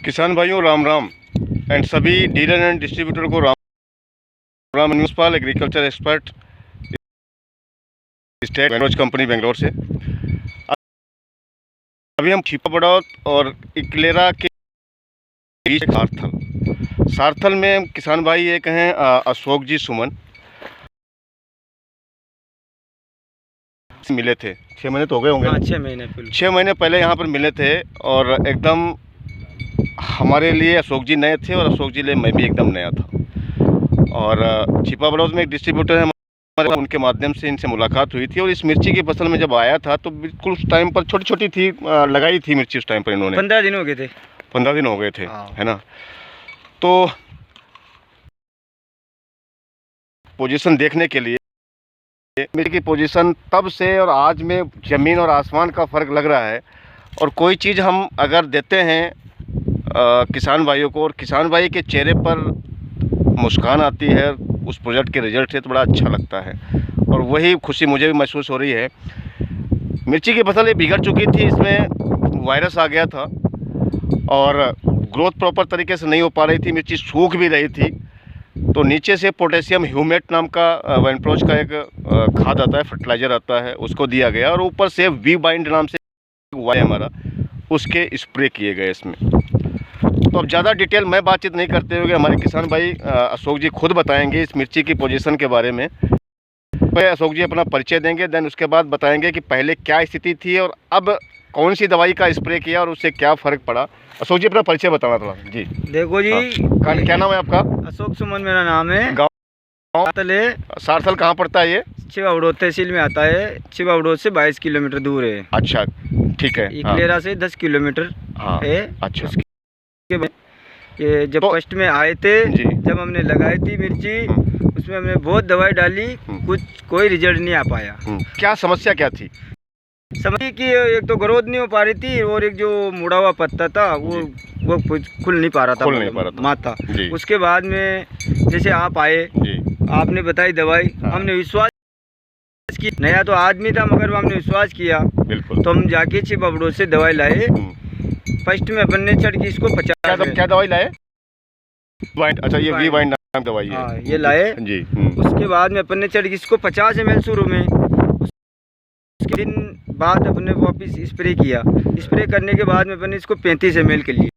किसान भाइयों राम राम एंड सभी डीलर एंड डिस्ट्रीब्यूटर को राम राम। न्यूज़पाल agriculture expert state Manoj company Bangalore से। अभी हम छिपा बड़ौत और इकलेरा के बीच सारथल में किसान भाई एक हैं अशोक जी सुमन, मिले थे 6 महीने तो हो गए होंगे। हाँ, 6 महीने पहले यहाँ पर मिले थे और एकदम हमारे लिए अशोक जी नए थे और अशोक जी लिए मैं भी एकदम नया था। और छिपा बड़ौत में एक डिस्ट्रीब्यूटर है हमारे, उनके माध्यम से इनसे मुलाकात हुई थी। और इस मिर्ची की फसल में जब आया था तो बिल्कुल उस टाइम पर छोटी छोटी थी, लगाई थी मिर्ची उस टाइम पर इन्होंने। 15 दिन हो गए थे। 15 दिन हो गए थे, है ना। तो पोजीशन देखने के लिए मिर्ची की पोजीशन तब से और आज में ज़मीन और आसमान का फ़र्क लग रहा है। और कोई चीज़ हम अगर देते हैं किसान भाइयों को और किसान भाई के चेहरे पर मुस्कान आती है उस प्रोजेक्ट के रिजल्ट से, तो बड़ा अच्छा लगता है। और वही खुशी मुझे भी महसूस हो रही है। मिर्ची की फसल ये बिगड़ चुकी थी, इसमें वायरस आ गया था और ग्रोथ प्रॉपर तरीके से नहीं हो पा रही थी, मिर्ची सूख भी रही थी। तो नीचे से पोटेशियम ह्यूमेट नाम का वेनप्रोज का एक खाद आता है, फर्टिलाइज़र आता है, उसको दिया गया। और ऊपर से वी बाइंड नाम से वाई हमारा, उसके स्प्रे किए गए इसमें। तो अब ज़्यादा डिटेल मैं बातचीत नहीं करते हुए हमारे किसान भाई अशोक जी खुद बताएंगे इस मिर्ची की पोजीशन के बारे में। पहले अशोक जी अपना परिचय देंगे, देन उसके बाद बताएंगे कि पहले क्या स्थिति थी और अब कौन सी दवाई का स्प्रे किया और उससे क्या फ़र्क पड़ा। अशोक जी अपना परिचय बताना थोड़ा जी। देखो जी, हाँ। क्या नाम है आपका? अशोक सुमन मेरा नाम है। गाँव सारथल कहाँ पड़ता है ये? छिपा बड़ौत तहसील में आता है। छिपा बड़ौत से 22 किलोमीटर दूर है। अच्छा, ठीक है। इकलेरा से 10 किलोमीटर है। अच्छा। ये जब फर्स्ट में आए थे, जब हमने लगाई थी मिर्ची, उसमें हमने बहुत दवाई डाली, कोई रिजल्ट नहीं आ पाया। क्या समस्या क्या थी? समझिए कि एक तो ग्रोथ नहीं हो पा रही थी और एक जो मुड़ा हुआ पत्ता था वो खुल नहीं पा रहा था, माथा। उसके बाद में जैसे आप आए, आपने बताई दवाई, हमने विश्वास की। नया तो आदमी था मगर हमने विश्वास किया। बिल्कुल। तो हम जाके छिपा बड़ौत से दवाई लाए। फर्स्ट में अपन ने छड़ की इसको 50। क्या दवाई लाए? अच्छा, ये वी बाइंड नाम की दवाई है। हाँ, ये लाए जी। उसके बाद में अपन ने छड़ की इसको 50 ml शुरू में। उसके दिन बाद अपने वापिस स्प्रे किया। स्प्रे करने के बाद में अपन ने इसको 35 ml के लिए।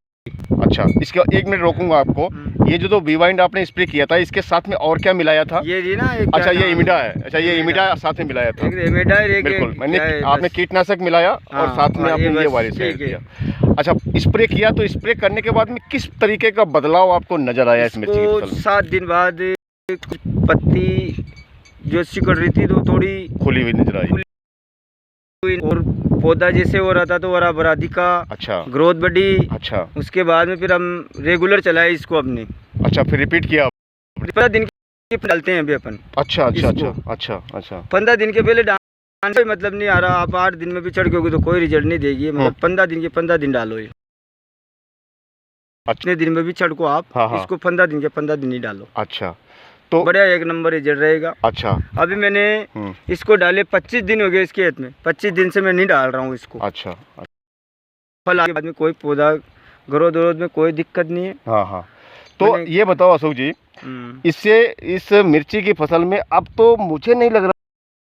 अच्छा, इसका 1 मिनट रोकूंगा आपको। ये जो वी बाइंड आपने स्प्रे किया था, इसके साथ में और क्या मिलाया था? ये जी ना, अच्छा ये इमिडा है। अच्छा, ये इमिडा साथ में मिलाया था। बिल्कुल, मैंने आपने कीटनाशक मिलाया और साथ में आपने ये वायरस किया। अच्छा, स्प्रे किया तो स्प्रे करने के बाद में किस तरीके का बदलाव आपको नजर आया इस मिर्ची की फसल में? 7 दिन बाद पत्ती जो सिकुड़ रही थी तो थोड़ी खुली हुई नजर आई और पौधा जैसे हो रहा था तो हरा भरा दिखा। अच्छा, ग्रोथ बढ़ी। अच्छा, उसके बाद में फिर हम रेगुलर चलाए इसको अपने। अच्छा, फिर रिपीट किया? 15 दिन के डालते हैं अभी अपन। अच्छा अच्छा अच्छा अच्छा अच्छा। 15 दिन के पहले डालने कोई मतलब नहीं आ रहा। आप 8 दिन में भी छिड़कोगे तो कोई रिजल्ट नहीं देगी, मतलब 15 दिन के 15 दिन डालो ये। अच्छे दिन में भी छिड़को आप। हाँ। इसको 15 दिन के 15 दिन ही डालो। अच्छा, तो बढ़िया 1 नंबर रिजल्ट रहेगा। अच्छा, अभी मैंने इसको डाले 25 दिन हो गए इसके खेत में। 25 दिन से मैं नहीं डाल रहा हूँ इसको। अच्छा, फल आने के बाद में कोई पौधा ग्रोथ में कोई दिक्कत नहीं है। हाँ हाँ। तो ये बताओ अशोक जी, इससे इस मिर्ची की फसल में अब तो मुझे नहीं लग रहा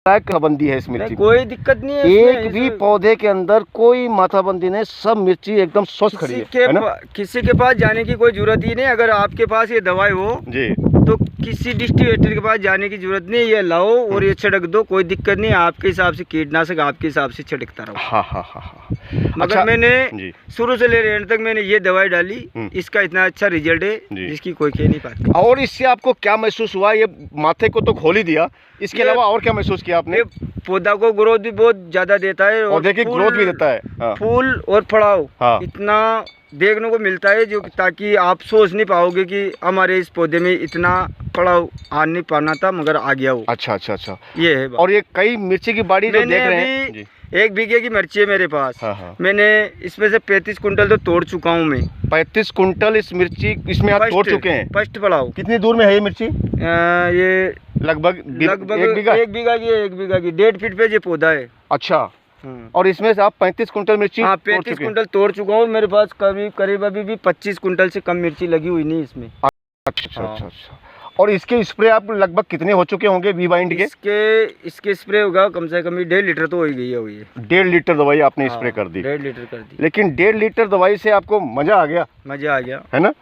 माथाबंदी है इस मिर्ची, कोई दिक्कत नहीं है। एक भी पौधे के अंदर कोई माथाबंदी नहीं, सब मिर्ची एकदम स्वस्थ खड़ी है। किसी के पास जाने की कोई जरूरत ही नहीं। अगर आपके पास ये दवाई हो जी तो किसी डिस्ट्रीब्यूटर के पास जाने की जरूरत नहीं। ये लाओ और ये छिड़क दो, कोई दिक्कत नहीं। आपके हिसाब से कीटनाशक आपके हिसाब से छिड़कता रहो। हाँ हाँ हाँ। मगर अच्छा, मैंने शुरू से ले एंड तक मैंने ये दवाई डाली, इसका इतना अच्छा रिजल्ट है जिसकी कोई कह नहीं पाती। और इससे आपको क्या महसूस हुआ? ये माथे को तो खोल ही दिया, इसके अलावा और क्या महसूस किया आपने? पौधा को ग्रोथ भी बहुत ज्यादा देता है और देखिए ग्रोथ भी देता है। हाँ। फूल और फड़ाव इतना देखने को मिलता है जो ताकि आप सोच नहीं पाओगे कि हमारे इस पौधे में इतना फड़ाव आ नहीं पाना था मगर आ गया वो। अच्छा अच्छा अच्छा, ये है। और ये कई मिर्ची की बाड़ी जो देख रहे हैं, 1 बीघे की मिर्ची है मेरे पास। हाँ। मैंने इसमें से 35 कुंटल तो तोड़ चुका हूँ मैं। 35 कुंटल इस मिर्ची इसमें आप तोड़ चुके हैं? फर्स्ट पड़ाव। कितनी दूर में है ये मिर्ची? ये लगभग 1 बीघा की 1 बीघा की 1.5 फीट पे ये पौधा है। अच्छा, और इसमें से आप 35 कुंटल मिर्ची? हाँ, 35 कुंटल तोड़ चुका हूँ। मेरे पास करीब अभी भी 25 कुंटल से कम मिर्ची लगी हुई नहीं इसमें। अच्छा अच्छा अच्छा। और इसके स्प्रे आप लगभग कितने हो चुके होंगे वी बाइंड के? इसके स्प्रे होगा कम से कम 1.5 लीटर तो हो ही गई है। 1.5 लीटर दवाई आपने स्प्रे कर दी? 1.5 लीटर कर दी। लेकिन 1.5 लीटर दवाई से आपको मजा आ गया? मजा आ गया, है ना?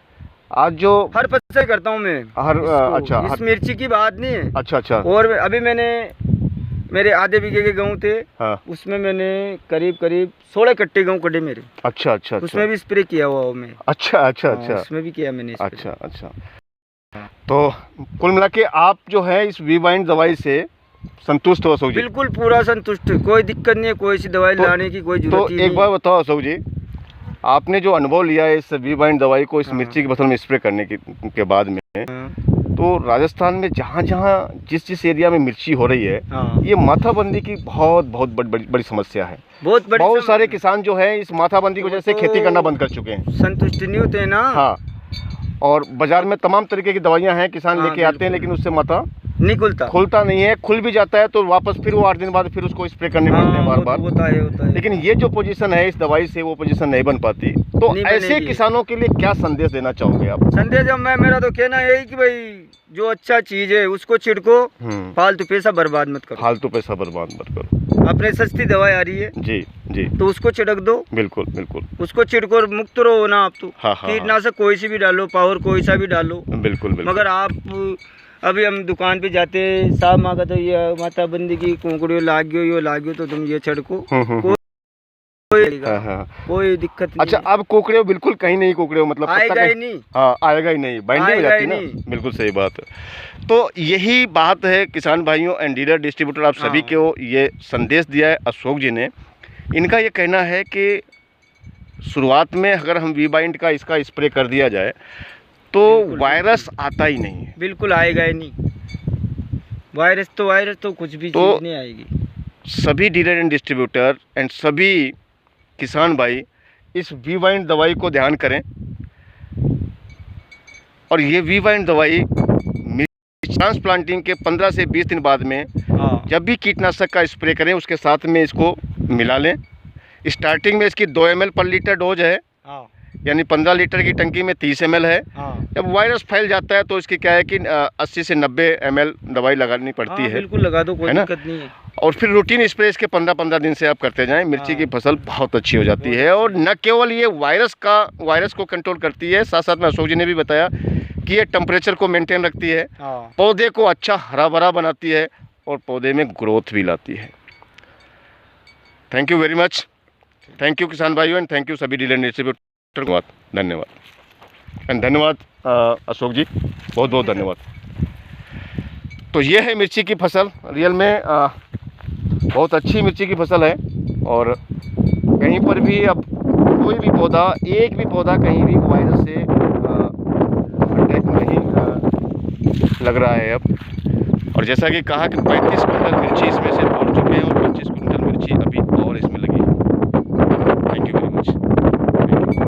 आज जो हर फसल करता हूँ मैं अच्छा, इस मिर्ची की बात नहीं है। अच्छा अच्छा। और अभी मेरे आधे बीघे के गेहूँ थे, उसमें मैंने करीब 16 कट्टे गेहूँ कटे मेरे। अच्छा अच्छा। उसमें भी स्प्रे किया हुआ मैं। अच्छा अच्छा अच्छा। उसमें भी किया मैंने। अच्छा अच्छा। तो कुल मिला के आप जो है इस वी बाइंड दवाई से संतुष्ट हो अशोक जी? बिल्कुल पूरा संतुष्ट, कोई दिक्कत नहीं है, कोई सी दवाई लाने की कोई जरूरत नहीं। एक बार बताओ अशोक जी, आपने जो अनुभव लिया है इस वी बाइंड दवाई को इस मिर्ची की फसल में स्प्रे करने के बाद में, तो राजस्थान में जहाँ जिस एरिया में मिर्ची हो रही है, ये माथाबंदी की बहुत बड़ी समस्या है। बहुत सारे किसान जो है इस माथाबंदी की वजह से खेती करना बंद कर चुके हैं, संतुष्ट नहीं होते हैं ना। हाँ, और बाजार में तमाम तरीके की दवाइयां हैं, किसान लेके आते हैं, लेकिन उससे माथा नहीं खुलता नहीं है। खुल भी जाता है तो वापस फिर वो 8 दिन बाद फिर उसको स्प्रे करने पड़ते हैं बार बार। होता है। लेकिन ये जो पोजीशन है इस दवाई से वो पोजीशन नहीं बन पाती। तो ऐसे किसानों के लिए क्या संदेश देना चाहोगे आप? संदेश मेरा तो कहना यही कि भाई जो अच्छा चीज है उसको छिड़को, फालतू पैसा बर्बाद मत करो। अपने सस्ती दवाई आ रही है जी जी, तो उसको छिड़क दो। बिल्कुल बिल्कुल, उसको छिड़को, मुक्त रहो ना आप तो। कीटनाशक कोई सी भी डालो, पावर कोई सा भी डालो। बिल्कुल। मगर आप अभी हम दुकान पे जाते साहब माँ का तो ये माथाबंदी की कुंकड़ियों लाग्यो तो तुम ये छिड़को, कोई दिक्कत नहीं। अच्छा, अब कोकड़े बिल्कुल कहीं नहीं, कोकड़े मतलब आएगा ही नहीं। हाँ, आएगा ही नहीं, बाइंडिंग हो जाती है ना। बिल्कुल सही बात है। तो यही बात है किसान भाइयों एंड डीलर डिस्ट्रीब्यूटर आप सभी को ये संदेश दिया है अशोक जी ने। इनका ये कहना है कि शुरुआत में अगर हम वी बाइंड का इसका स्प्रे कर दिया जाए तो वायरस आता ही नहीं है। बिल्कुल आएगा ही नहीं। वायरस तो कुछ भी चीज़ नहीं आएगी। सभी डीलर एंड डिस्ट्रीब्यूटर एंड सभी किसान भाई इस वी बाइंड दवाई को ध्यान करें, और ये वी बाइंड दवाई ट्रांसप्लांटिंग के 15 से 20 दिन बाद में जब भी कीटनाशक का स्प्रे करें उसके साथ में इसको मिला लें। स्टार्टिंग में इसकी 2 ml पर लीटर डोज है, यानी 15 लीटर की टंकी में 30 ml है। जब वायरस फैल जाता है तो इसकी क्या है कि 80 से 90 ml दवाई लगानी पड़ती है। बिल्कुल लगा दो, कोई दिक्कत नहीं है। और फिर रूटीन स्प्रे इसके 15-15 दिन से आप करते जाएं, मिर्ची की फसल बहुत अच्छी हो जाती है। और न केवल ये वायरस को कंट्रोल करती है, साथ साथ में अशोक जी ने भी बताया कि ये टेम्परेचर को मेंटेन रखती है, पौधे को अच्छा हरा भरा बनाती है और पौधे में ग्रोथ भी लाती है। Thank you very much. Thank you किसान भाइयों एंड थैंक यू सभी डीलर डिस्ट्रीब्यूटर। धन्यवाद एंड धन्यवाद अशोक जी, बहुत बहुत धन्यवाद। तो ये है मिर्ची की फसल, रियल में बहुत अच्छी मिर्ची की फसल है। और कहीं पर भी अब कोई भी पौधा, एक भी पौधा कहीं भी वायरस से अटैक नहीं लग रहा है अब। और जैसा कि कहा कि 35 कुंटल मिर्ची इसमें से तोड़ चुके हैं और 25 कुंटल मिर्ची अभी